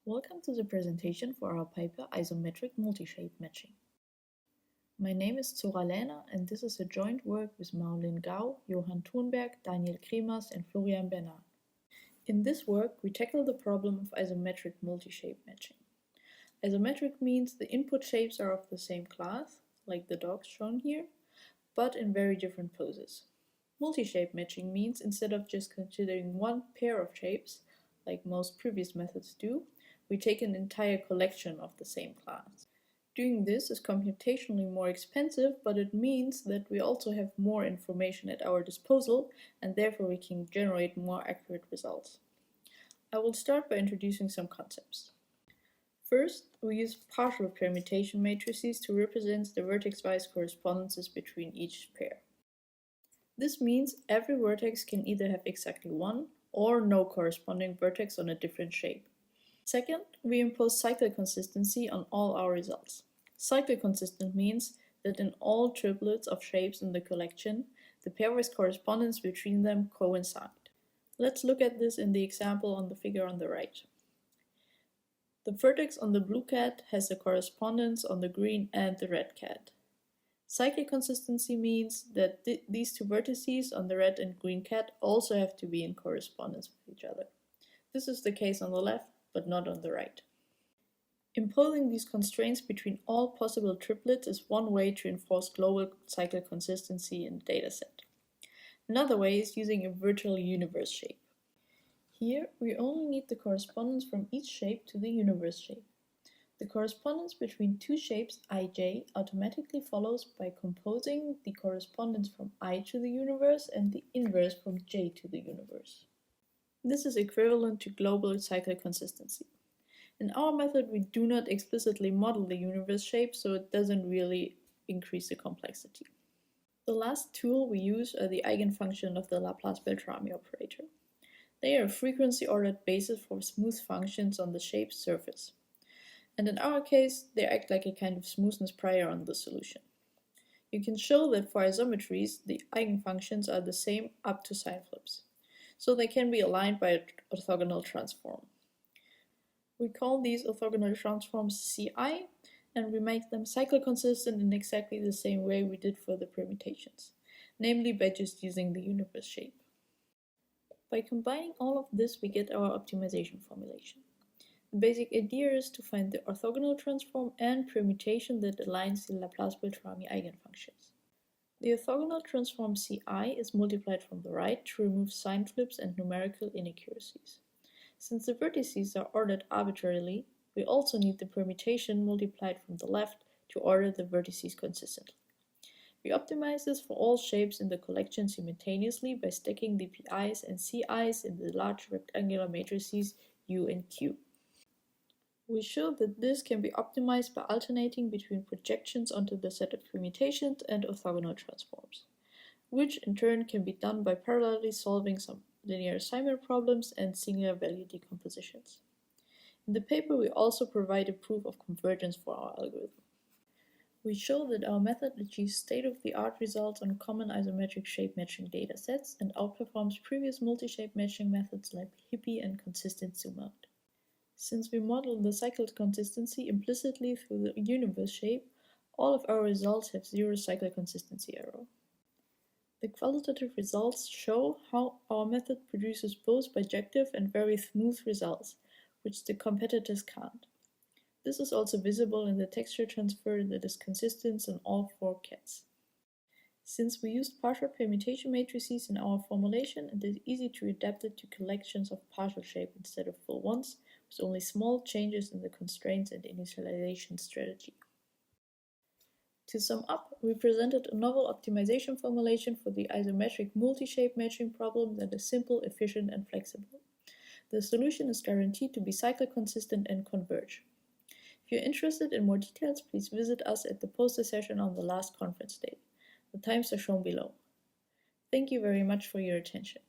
Welcome to the presentation for our paper Isometric Multi-Shape Matching. My name is Zorah Lähner and this is a joint work with Maolin, Johan Thunberg, Cremers and Florian. In this work, we tackle the problem of isometric multi-shape matching. Isometric means the input shapes are of the same class, like the dogs shown here, but in very different poses. Multi-shape matching means instead of just considering one pair of shapes, like most previous methods do, we take an entire collection of the same class. Doing this is computationally more expensive, but it means that we also have more information at our disposal, and therefore we can generate more accurate results. I will start by introducing some concepts. First, we use partial permutation matrices to represent the vertex-wise correspondences between each pair. This means every vertex can either have exactly one or no corresponding vertex on a different shape. Second, we impose cycle consistency on all our results. Cycle consistent means that in all triplets of shapes in the collection, the pairwise correspondence between them coincide. Let's look at this in the example on the figure on the right. The vertex on the blue cat has a correspondence on the green and the red cat. Cycle consistency means that these two vertices on the red and green cat also have to be in correspondence with each other. This is the case on the left, but not on the right. Imposing these constraints between all possible triplets is one way to enforce global cycle consistency in a dataset. Another way is using a virtual universe shape. Here, we only need the correspondence from each shape to the universe shape. The correspondence between two shapes ij automatically follows by composing the correspondence from I to the universe and the inverse from j to the universe. This is equivalent to global cycle consistency. In our method, we do not explicitly model the universe shape, so it doesn't really increase the complexity. The last tool we use are the eigenfunction of the Laplace-Beltrami operator. They are a frequency-ordered basis for smooth functions on the shape's surface. And in our case, they act like a kind of smoothness prior on the solution. You can show that for isometries, the eigenfunctions are the same up to sign flips. So they can be aligned by an orthogonal transform. We call these orthogonal transforms Ci, and we make them cycle consistent in exactly the same way we did for the permutations, namely by just using the universe shape. By combining all of this, we get our optimization formulation. The basic idea is to find the orthogonal transform and permutation that aligns the Laplace-Beltrami eigenfunctions. The orthogonal transform Ci is multiplied from the right to remove sign flips and numerical inaccuracies. Since the vertices are ordered arbitrarily, we also need the permutation multiplied from the left to order the vertices consistently. We optimize this for all shapes in the collection simultaneously by stacking the pi's and ci's in the large rectangular matrices U and Q. We show that this can be optimized by alternating between projections onto the set of permutations and orthogonal transforms, which in turn can be done by parallelly solving some linear assignment problems and singular value decompositions. In the paper, we also provide a proof of convergence for our algorithm. We show that our method achieves state-of-the-art results on common isometric shape matching datasets and outperforms previous multi-shape matching methods like Hippie and consistent zoom-out. Since we model the cycle consistency implicitly through the universe shape, all of our results have zero cycle consistency error. The qualitative results show how our method produces both bijective and very smooth results, which the competitors can't. This is also visible in the texture transfer that is consistent on all four cats. Since we used partial permutation matrices in our formulation, it is easy to adapt it to collections of partial shape instead of full ones, with only small changes in the constraints and initialization strategy. To sum up, we presented a novel optimization formulation for the isometric multi-shape matching problem that is simple, efficient, and flexible. The solution is guaranteed to be cycle consistent and converge. If you're interested in more details, please visit us at the poster session on the last conference day. The times are shown below. Thank you very much for your attention.